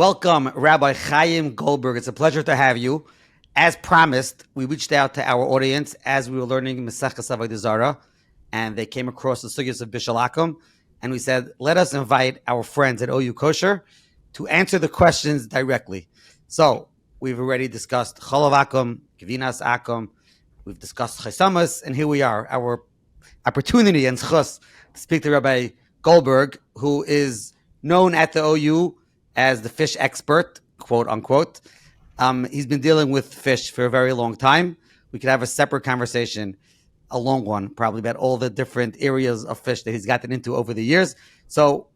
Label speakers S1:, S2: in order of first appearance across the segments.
S1: Welcome, Rabbi Chaim Goldberg. It's a pleasure to have you. As promised, we reached out to our audience as we were learning Maseches Avodah Zarah, and they came across the sugyas of bishul akum, and we said, let us invite our friends at OU Kosher to answer the questions directly. So we've already discussed cholav akum, gvinas akum, we've discussed chesamas, and here we are, our opportunity and schus to speak to Rabbi Goldberg, who is known at the OU as the fish expert, quote unquote. He's been dealing with fish for a very long time. We could have a separate conversation, a long one, probably about all the different areas of fish that he's gotten into over the years. So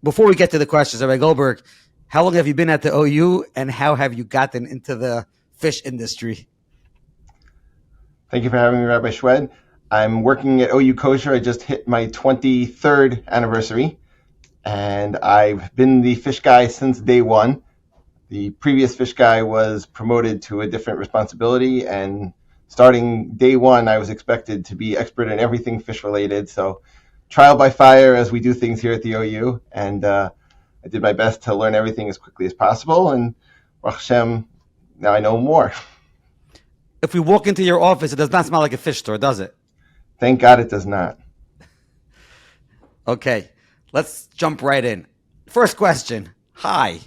S1: before we get to the questions, Rabbi Goldberg, how long have you been at the OU and how have you gotten into the fish industry?
S2: Thank you for having me, Rabbi Shwed. I'm working at OU Kosher. I just hit my 23rd anniversary, and I've been the fish guy since day one. The previous fish guy was promoted to a different responsibility, and starting day one, I was expected to be expert in everything fish related. So trial by fire as we do things here at the OU, and I did my best to learn everything as quickly as possible, and Baruch Hashem, now I know more.
S1: If we walk into your office, it does not smell like a fish store, does it?
S2: Thank God it does not.
S1: Okay, let's jump right in. First question. Hi.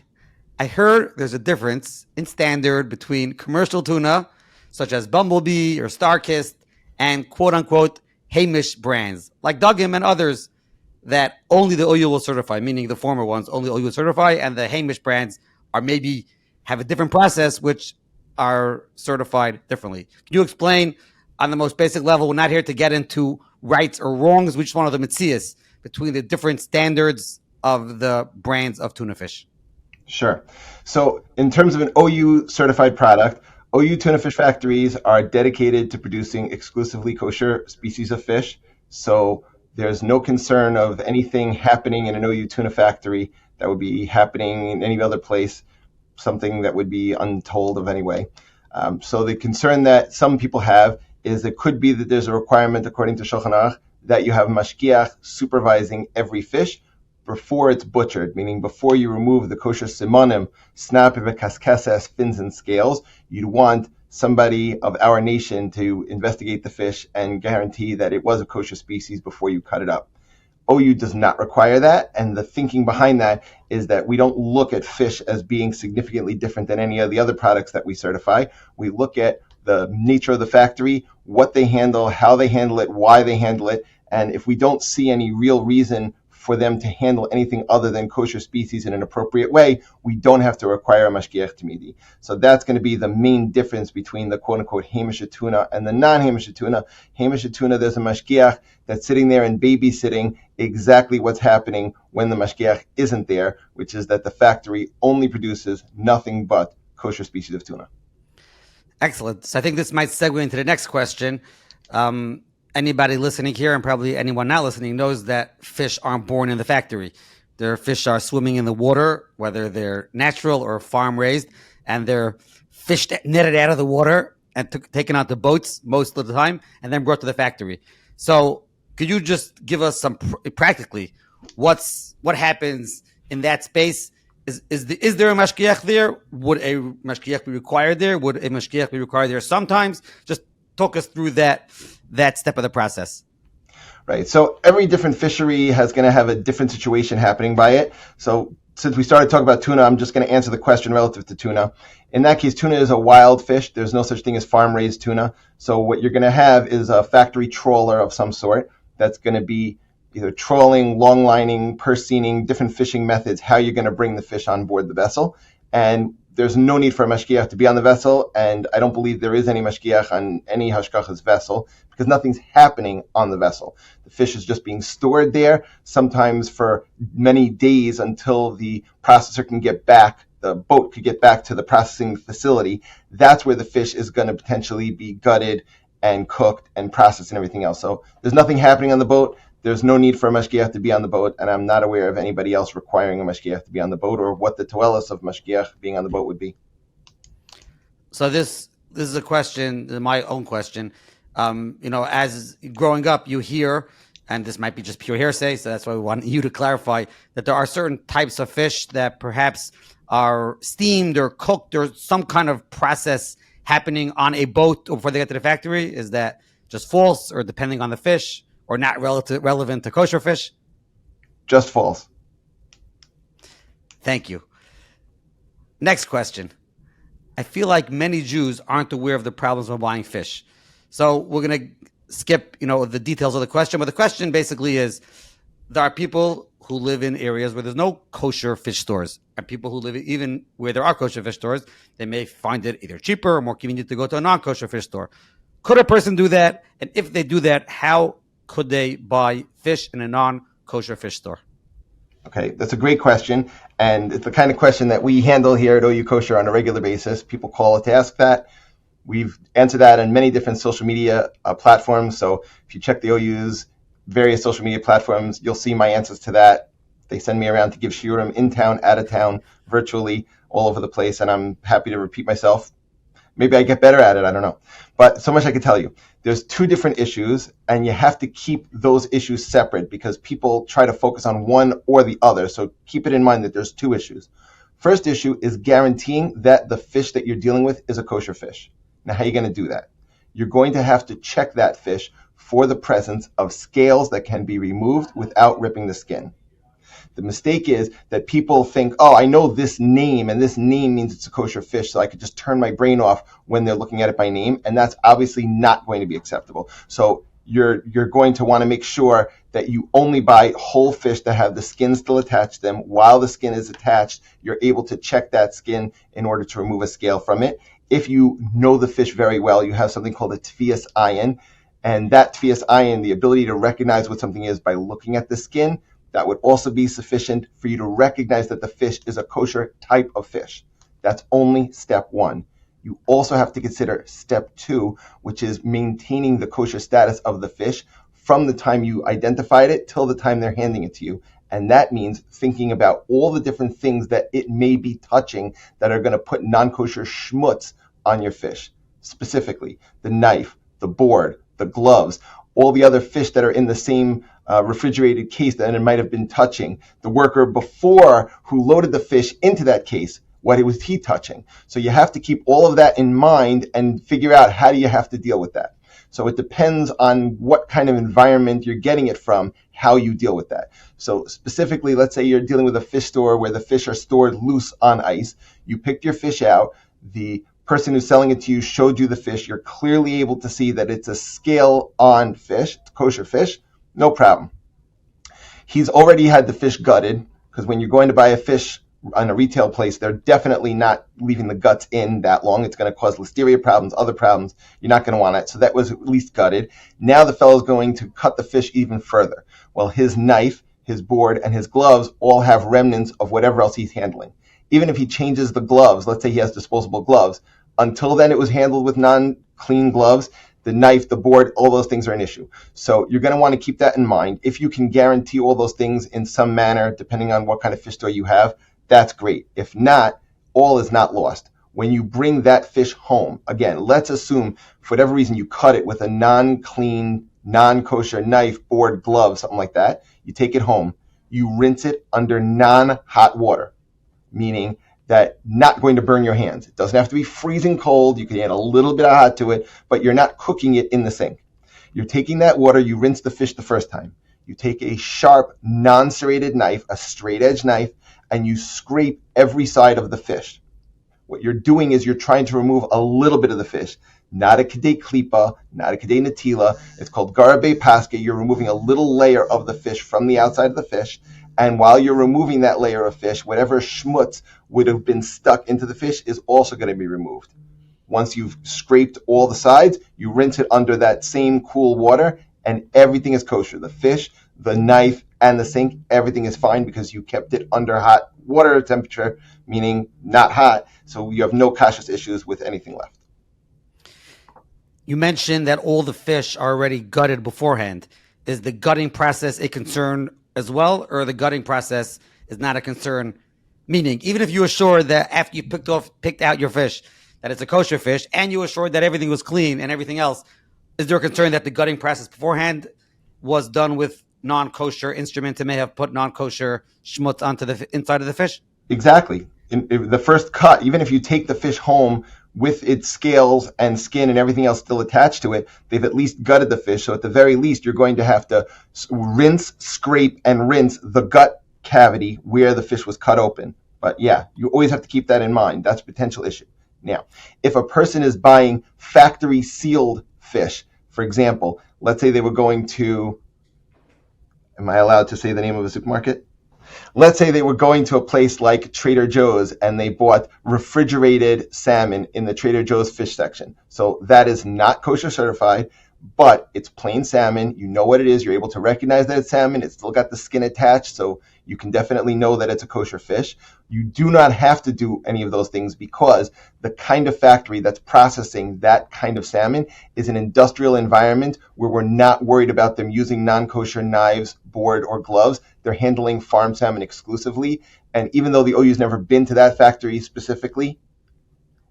S1: I heard there's a difference in standard between commercial tuna, such as Bumblebee or Starkist, and quote-unquote Hamish brands, like Duggan and others, that only the OU will certify, meaning the former ones only OU will certify, and the Hamish brands are maybe have a different process, which are certified differently. Can you explain on the most basic level? We're not here to get into rights or wrongs. We just want the mitzias between the different standards of the brands of tuna fish.
S2: Sure. So in terms of an OU certified product, OU tuna fish factories are dedicated to producing exclusively kosher species of fish. So there's no concern of anything happening in an OU tuna factory that would be happening in any other place, something that would be untold of anyway. So the concern that some people have is it could be that there's a requirement according to Shulchan Aruch that you have mashgiach supervising every fish before it's butchered, meaning before you remove the kosher simonim, snap, kaskesses, fins, and scales, you'd want somebody of our nation to investigate the fish and guarantee that it was a kosher species before you cut it up. OU does not require that, and the thinking behind that is that we don't look at fish as being significantly different than any of the other products that we certify. We look at the nature of the factory, what they handle, how they handle it, why they handle it, and if we don't see any real reason for them to handle anything other than kosher species in an appropriate way, we don't have to require a mashgiach tamidi. So that's going to be the main difference between the quote-unquote Hamish tuna and the non-Hamish tuna. Hamish tuna, there's a mashgiach that's sitting there and babysitting exactly what's happening when the mashgiach isn't there, which is that the factory only produces nothing but kosher species of tuna.
S1: Excellent. So I think this might segue into the next question. Anybody listening here and probably anyone not listening knows that fish aren't born in the factory. Their fish are swimming in the water, whether they're natural or farm raised, and they're fished, netted out of the water and taken out to boats most of the time and then brought to the factory. So could you just give us some practically what happens in that space? Is there a mashgiach there? Would a mashgiach be required there? Would a mashgiach be required there sometimes? Just talk us through that step of the process.
S2: Right. So every different fishery is going to have a different situation happening by it. So since we started talking about tuna, I'm just going to answer the question relative to tuna. In that case, tuna is a wild fish. There's no such thing as farm-raised tuna. So what you're going to have is a factory trawler of some sort that's going to be either trawling, long lining, purse-seining, different fishing methods, how you're going to bring the fish on board the vessel. And there's no need for a mashgiach to be on the vessel, and I don't believe there is any mashgiach on any hashgacha's vessel because nothing's happening on the vessel. The fish is just being stored there, sometimes for many days until the processor can get back, the boat could get back to the processing facility. That's where the fish is going to potentially be gutted and cooked and processed and everything else. So there's nothing happening on the boat. There's no need for a mashgiach to be on the boat, and I'm not aware of anybody else requiring a mashgiach to be on the boat or what the toelis of mashgiach being on the boat would be.
S1: So this is a question, my own question. As growing up, you hear, and this might be just pure hearsay, so that's why we want you to clarify, that there are certain types of fish that perhaps are steamed or cooked or some kind of process happening on a boat before they get to the factory? Is that just false or depending on the fish or not relevant to kosher fish?
S2: Just false.
S1: Thank you. Next question. I feel like many Jews aren't aware of the problems of buying fish. So we're going to skip, the details of the question. But the question basically is, there are people who live in areas where there's no kosher fish stores. And people who live even where there are kosher fish stores, they may find it either cheaper or more convenient to go to a non-kosher fish store. Could a person do that? And if they do that, how could they buy fish in a non-kosher fish store?
S2: Okay, that's a great question, and it's the kind of question that we handle here at OU Kosher on a regular basis. People call to ask that. We've answered that on many different social media platforms, so if you check the OU's various social media platforms, you'll see my answers to that. They send me around to give shiurim in town, out of town, virtually, all over the place, and I'm happy to repeat myself. Maybe I get better at it, I don't know. But so much I can tell you. There's two different issues, and you have to keep those issues separate because people try to focus on one or the other. So keep it in mind that there's two issues. First issue is guaranteeing that the fish that you're dealing with is a kosher fish. Now, how are you going to do that? You're going to have to check that fish for the presence of scales that can be removed without ripping the skin. The mistake is that people think, oh, I know this name, and this name means it's a kosher fish, so I could just turn my brain off when they're looking at it by name, and that's obviously not going to be acceptable. So you're going to want to make sure that you only buy whole fish that have the skin still attached to them. While the skin is attached, you're able to check that skin in order to remove a scale from it. If you know the fish very well, you have something called a tfias ayin, and that tfias ayin, the ability to recognize what something is by looking at the skin, that would also be sufficient for you to recognize that the fish is a kosher type of fish. That's only step one. You also have to consider step two, which is maintaining the kosher status of the fish from the time you identified it till the time they're handing it to you. And that means thinking about all the different things that it may be touching that are going to put non-kosher schmutz on your fish. Specifically, the knife, the board, the gloves, all the other fish that are in the same refrigerated case that it might have been touching. The worker before who loaded the fish into that case, what was he touching? So you have to keep all of that in mind and figure out how do you have to deal with that. So it depends on what kind of environment you're getting it from, how you deal with that. So specifically, let's say you're dealing with a fish store where the fish are stored loose on ice. You picked your fish out. The person who's selling it to you showed you the fish. You're clearly able to see that it's a scale on fish, it's kosher fish. No problem. He's already had the fish gutted, because when you're going to buy a fish on a retail place, they're definitely not leaving the guts in that long. It's going to cause listeria problems, other problems. You're not going to want it. So that was at least gutted. Now the fellow's going to cut the fish even further. Well, his knife, his board, and his gloves all have remnants of whatever else he's handling. Even if he changes the gloves, let's say he has disposable gloves, until then it was handled with non-clean gloves. The knife, the board, all those things are an issue. So you're going to want to keep that in mind. If you can guarantee all those things in some manner, depending on what kind of fish store you have, that's great. If not, all is not lost. When you bring that fish home, again, let's assume for whatever reason you cut it with a non-clean, non-kosher knife, board, glove, something like that. You take it home. You rinse it under non-hot water, meaning that not going to burn your hands. It doesn't have to be freezing cold. You can add a little bit of hot to it, but you're not cooking it in the sink. You're taking that water, you rinse the fish the first time. You take a sharp, non-serrated knife, a straight edge knife, and you scrape every side of the fish. What you're doing is you're trying to remove a little bit of the fish, not a kedei klipa, not a kedei natila. It's called garabe paske. You're removing a little layer of the fish from the outside of the fish. And while you're removing that layer of fish, whatever schmutz would have been stuck into the fish is also going to be removed. Once you've scraped all the sides, you rinse it under that same cool water, and everything is kosher. The fish, the knife, and the sink, everything is fine because you kept it under hot water temperature, meaning not hot, so you have no kashrus issues with anything left.
S1: You mentioned that all the fish are already gutted beforehand. Is the gutting process a concern as well, or the gutting process is not a concern? Meaning, even if you assured that after you picked out your fish, that it's a kosher fish, and you assured that everything was clean and everything else, is there a concern that the gutting process beforehand was done with non-kosher instruments and may have put non-kosher schmutz onto the inside of the fish?
S2: Exactly. in the first cut, even if you take the fish home with its scales and skin and everything else still attached to it, they've at least gutted the fish. So at the very least, you're going to have to rinse, scrape, and rinse the gut cavity where the fish was cut open. But yeah, you always have to keep that in mind. That's a potential issue. Now, if a person is buying factory sealed fish, for example, let's say they were going to, am I allowed to say the name of a supermarket? Let's say they were going to a place like Trader Joe's and they bought refrigerated salmon in the Trader Joe's fish section. So that is not kosher certified, but it's plain salmon. You know what it is. You're able to recognize that it's salmon. It's still got the skin attached, so you can definitely know that it's a kosher fish. You do not have to do any of those things because the kind of factory that's processing that kind of salmon is an industrial environment where we're not worried about them using non-kosher knives, board, or gloves. They're handling farm salmon exclusively. And even though the OU's never been to that factory specifically,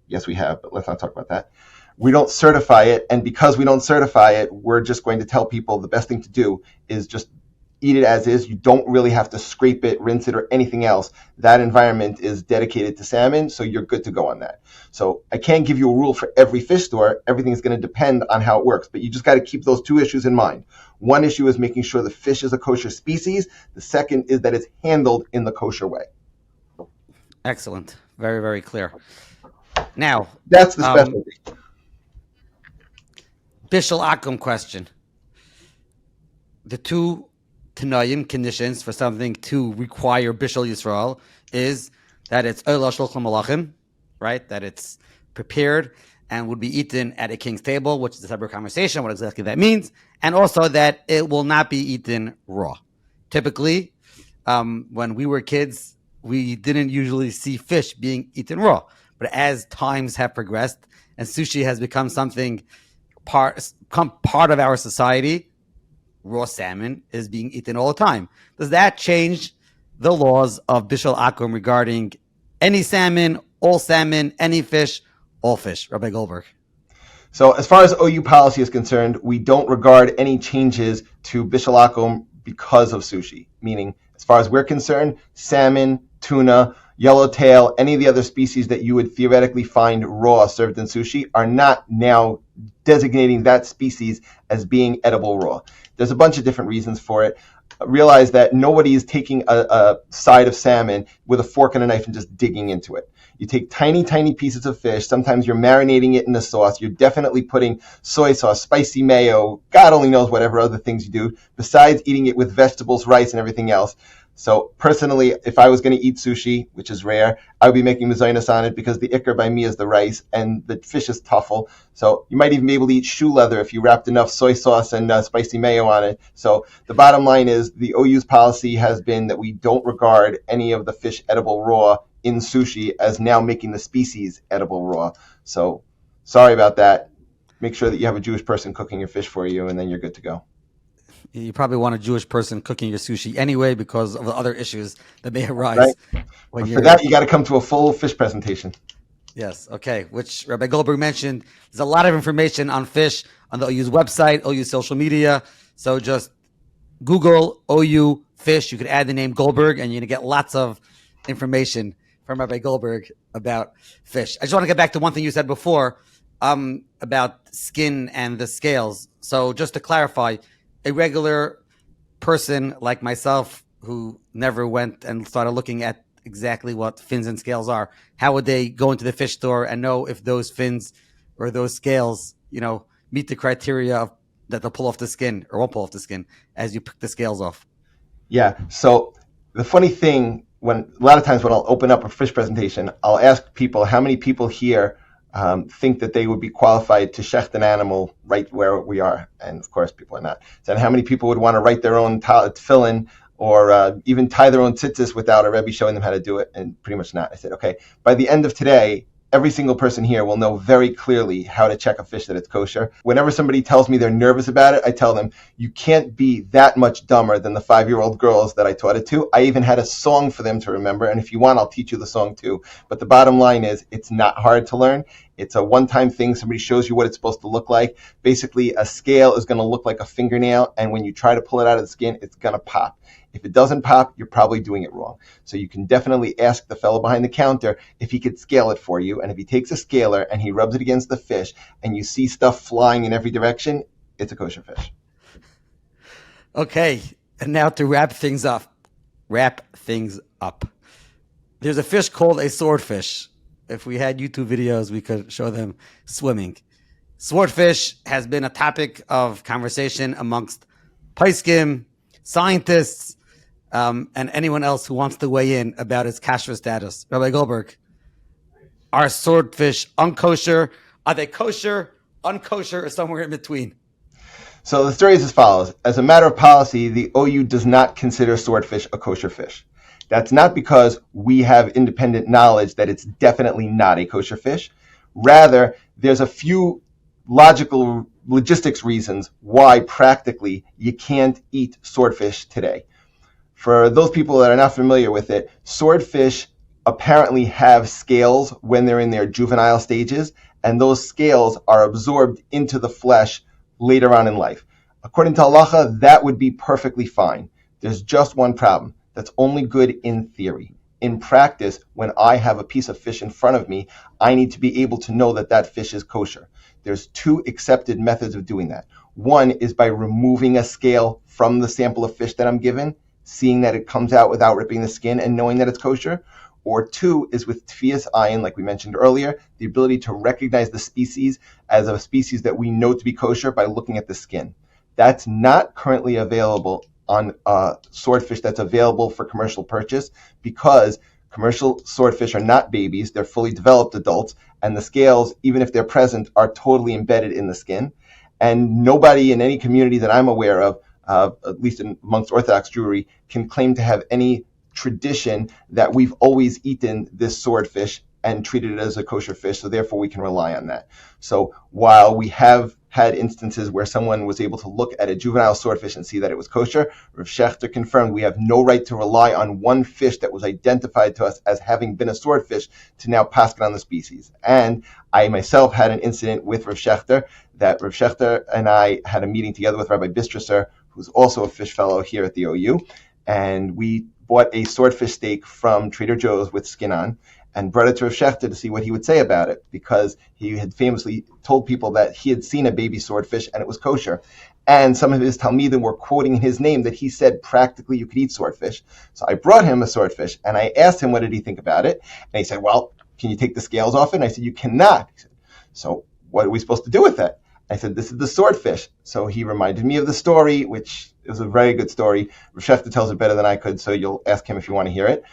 S2: yes, we have, but let's not talk about that. We don't certify it, and because we don't certify it, we're just going to tell people the best thing to do is just eat it as is. You don't really have to scrape it, rinse it, or anything else. That environment is dedicated to salmon, so you're good to go on that. So I can't give you a rule for every fish store. Everything is going to depend on how it works, but you just got to keep those two issues in mind. One issue is making sure the fish is a kosher species. The second is that it's handled in the kosher way.
S1: Excellent. Very, very clear. Now,
S2: that's the specialty.
S1: Bishul akum question. The two Tanayim conditions for something to require Bishul Yisrael is that it's Ola Shulchan Malachim, right? That it's prepared and would be eaten at a king's table, which is a separate conversation, what exactly that means, and also that it will not be eaten raw. Typically, when we were kids, we didn't usually see fish being eaten raw. But as times have progressed and sushi has become something part of our society, raw salmon is being eaten all the time. Does that change the laws of bishul akum regarding any salmon, all salmon, any fish, all fish? Rabbi Goldberg.
S2: So as far as OU policy is concerned, we don't regard any changes to bishul akum because of sushi. Meaning, as far as we're concerned, salmon, tuna, yellowtail, any of the other species that you would theoretically find raw served in sushi are not now designating that species as being edible raw. There's a bunch of different reasons for it. Realize that nobody is taking a side of salmon with a fork and a knife and just digging into it. You take tiny, tiny pieces of fish. Sometimes you're marinating it in a sauce. You're definitely putting soy sauce, spicy mayo, God only knows whatever other things you do, besides eating it with vegetables, rice, and everything else. So personally, if I was going to eat sushi, which is rare, I would be making mezainis on it because the ikar by me is the rice and the fish is tuffle. So you might even be able to eat shoe leather if you wrapped enough soy sauce and spicy mayo on it. So the bottom line is the OU's policy has been that we don't regard any of the fish edible raw in sushi as now making the species edible raw. So sorry about that. Make sure that you have a Jewish person cooking your fish for you and then you're good to go.
S1: You probably want a Jewish person cooking your sushi anyway because of the other issues that may arise.
S2: Right. For that, you got to come to a full fish presentation.
S1: Yes, okay, which Rabbi Goldberg mentioned. There's a lot of information on fish on the OU's website, OU social media. So just Google OU fish. You could add the name Goldberg and you're going to get lots of information from Rabbi Goldberg about fish. I just want to get back to one thing you said before about skin and the scales. So just to clarify, a regular person like myself who never went and started looking at exactly what fins and scales are, how would they go into the fish store and know if those fins or those scales, meet the criteria that they'll pull off the skin or won't pull off the skin as you pick the scales off?
S2: Yeah. So the funny thing, a lot of times when I'll open up a fish presentation, I'll ask people how many people here think that they would be qualified to shecht an animal right where we are. And of course, people are not. So how many people would want to write their own tefillin or even tie their own tzitzis without a Rebbe showing them how to do it? And pretty much not. I said, okay, by the end of today, every single person here will know very clearly how to check a fish that it's kosher. Whenever somebody tells me they're nervous about it, I tell them, you can't be that much dumber than the 5-year-old girls that I taught it to. I even had a song for them to remember. And if you want, I'll teach you the song too. But the bottom line is, it's not hard to learn. It's a one-time thing. Somebody shows you what it's supposed to look like. Basically, a scale is going to look like a fingernail, and when you try to pull it out of the skin, it's going to pop. If it doesn't pop, you're probably doing it wrong. So you can definitely ask the fellow behind the counter if he could scale it for you. And if he takes a scaler and he rubs it against the fish and you see stuff flying in every direction, it's a kosher fish.
S1: Okay, and now to wrap things up. There's a fish called a swordfish. If we had YouTube videos, we could show them swimming. Swordfish has been a topic of conversation amongst paiskim, scientists, and anyone else who wants to weigh in about its kashrus status. Rabbi Goldberg, are swordfish unkosher? Are they kosher, unkosher, or somewhere in between?
S2: So the story is as follows. As a matter of policy, the OU does not consider swordfish a kosher fish. That's not because we have independent knowledge that it's definitely not a kosher fish. Rather, there's a few logistics reasons why practically you can't eat swordfish today. For those people that are not familiar with it, swordfish apparently have scales when they're in their juvenile stages, and those scales are absorbed into the flesh later on in life. According to halacha, that would be perfectly fine. There's just one problem. That's only good in theory. In practice, when I have a piece of fish in front of me, I need to be able to know that that fish is kosher. There's two accepted methods of doing that. One is by removing a scale from the sample of fish that I'm given, seeing that it comes out without ripping the skin and knowing that it's kosher. Or two is with tefiyas ayin, like we mentioned earlier, the ability to recognize the species as a species that we know to be kosher by looking at the skin. That's not currently available on swordfish that's available for commercial purchase, because commercial swordfish are not babies, they're fully developed adults, and the scales, even if they're present, are totally embedded in the skin. And nobody in any community that I'm aware of, at least amongst Orthodox Jewry, can claim to have any tradition that we've always eaten this swordfish and treated it as a kosher fish, so therefore we can rely on that. So while we have had instances where someone was able to look at a juvenile swordfish and see that it was kosher, Rav Schechter confirmed we have no right to rely on one fish that was identified to us as having been a swordfish to now pass it on the species. And I myself had an incident with Rav Schechter, that Rav Schechter and I had a meeting together with Rabbi Bistresser, who's also a fish fellow here at the OU, and we bought a swordfish steak from Trader Joe's with skin on, and brought it to Rav Schechter to see what he would say about it, because he had famously told people that he had seen a baby swordfish and it was kosher. And some of his Talmidim were quoting his name that he said practically you could eat swordfish. So I brought him a swordfish and I asked him what did he think about it. And he said, well, can you take the scales off it? And I said, you cannot. He said, so what are we supposed to do with it? I said, this is the swordfish. So he reminded me of the story, which is a very good story. Rav Schechter tells it better than I could, so you'll ask him if you want to hear it.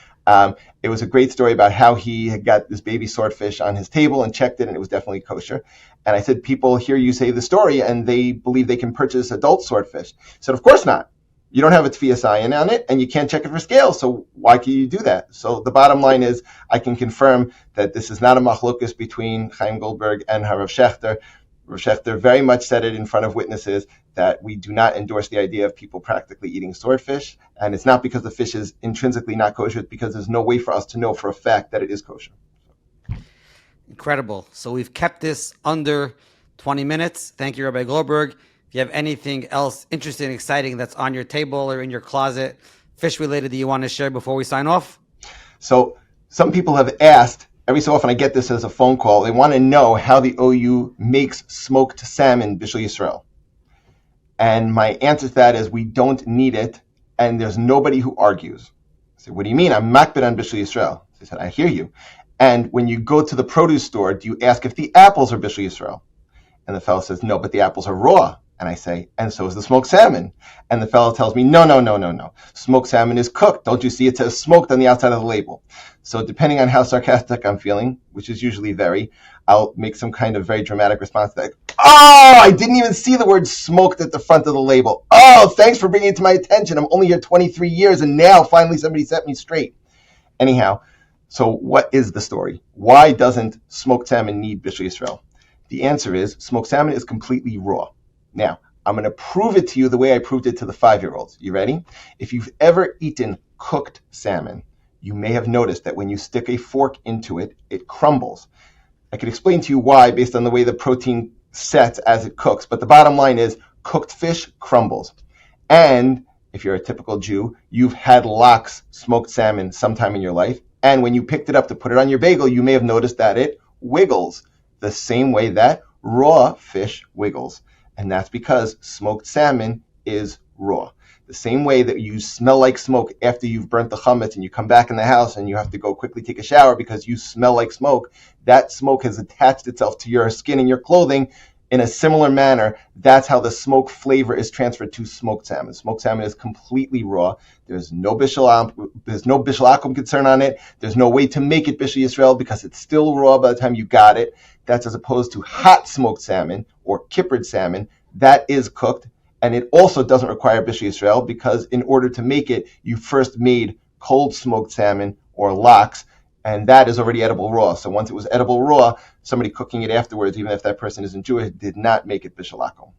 S2: It was a great story about how he had got this baby swordfish on his table and checked it, and it was definitely kosher. And I said, people hear you say the story, and they believe they can purchase adult swordfish. He said, of course not. You don't have a tefiyas ayin on it, and you can't check it for scales, so why can you do that? So the bottom line is, I can confirm that this is not a machlokus between Chaim Goldberg and Rav Schechter. Rav Schechter very much said it in front of witnesses that we do not endorse the idea of people practically eating swordfish. And it's not because the fish is intrinsically not kosher, it's because there's no way for us to know for a fact that it is kosher.
S1: Incredible. So we've kept this under 20 minutes. Thank you, Rabbi Goldberg. If you have anything else interesting, exciting that's on your table or in your closet, fish-related, that you want to share before we sign off?
S2: So some people have asked, every so often I get this as a phone call, they want to know how the OU makes smoked salmon bishul Yisrael. And my answer to that is we don't need it, and there's nobody who argues. I said, what do you mean? I'm makbid on bishul Yisrael. They said, I hear you. And when you go to the produce store, do you ask if the apples are bishul Yisrael? And the fellow says, no, but the apples are raw. And I say, and so is the smoked salmon. And the fellow tells me, no. Smoked salmon is cooked. Don't you see it says smoked on the outside of the label? So depending on how sarcastic I'm feeling, which is usually very, I'll make some kind of very dramatic response to that. Oh, I didn't even see the word smoked at the front of the label. Oh, thanks for bringing it to my attention. I'm only here 23 years and now finally somebody set me straight. Anyhow, so what is the story? Why doesn't smoked salmon need bishul Yisrael? The answer is smoked salmon is completely raw. Now, I'm going to prove it to you the way I proved it to the 5-year-olds. You ready? If you've ever eaten cooked salmon, you may have noticed that when you stick a fork into it, it crumbles. I could explain to you why based on the way the protein sets as it cooks. But the bottom line is cooked fish crumbles. And if you're a typical Jew, you've had lox smoked salmon sometime in your life. And when you picked it up to put it on your bagel, you may have noticed that it wiggles the same way that raw fish wiggles. And that's because smoked salmon is raw. The same way that you smell like smoke after you've burnt the chametz and you come back in the house and you have to go quickly take a shower because you smell like smoke, that smoke has attached itself to your skin and your clothing. In a similar manner, that's how the smoke flavor is transferred to smoked salmon. Smoked salmon is completely raw. There's no bishul akum concern on it. There's no way to make it bishul Yisrael because it's still raw by the time you got it. That's as opposed to hot smoked salmon or kippered salmon that is cooked. And it also doesn't require bishul Yisrael because in order to make it, you first made cold smoked salmon or lox, and that is already edible raw. So once it was edible raw, somebody cooking it afterwards, even if that person isn't Jewish, did not make it bishul akum.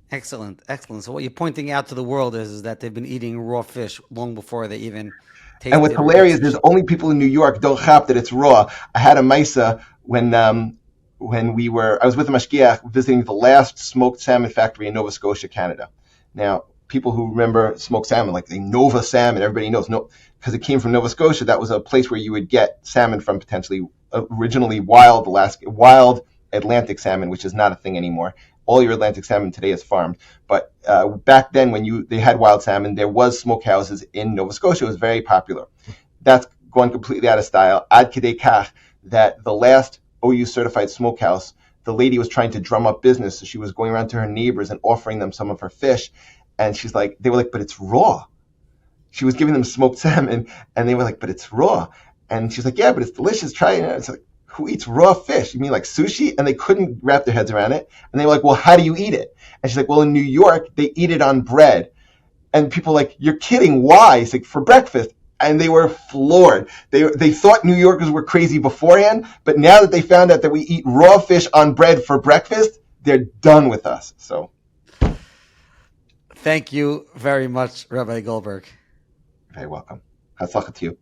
S1: Excellent, excellent. So what you're pointing out to the world is that they've been eating raw fish long before they even tasted.
S2: And what's hilarious is only people in New York don't chap that it's raw. I had a maisa when I was with the mashgiach visiting the last smoked salmon factory in Nova Scotia, Canada. Now, people who remember smoked salmon, like the Nova salmon, everybody knows, because it came from Nova Scotia. That was a place where you would get salmon from, potentially originally wild Atlantic salmon, which is not a thing anymore. All your Atlantic salmon today is farmed. But back then, when they had wild salmon, there was smokehouses in Nova Scotia. It was very popular. That's gone completely out of style. Ad kedei kach, that the last OU certified smokehouse, the lady was trying to drum up business. So she was going around to her neighbors and offering them some of her fish. And they were like, but it's raw. She was giving them smoked salmon and they were like, but it's raw. And she's like, yeah, but it's delicious. Try it. And it's like, who eats raw fish? You mean like sushi? And they couldn't wrap their heads around it. And they were like, well, how do you eat it? And she's like, well, in New York, they eat it on bread. And people were like, you're kidding. Why? It's like, for breakfast. And they were floored. They thought New Yorkers were crazy beforehand, but now that they found out that we eat raw fish on bread for breakfast, they're done with us. So,
S1: thank you very much, Rabbi Goldberg.
S2: Very welcome. Hatzlacha to you.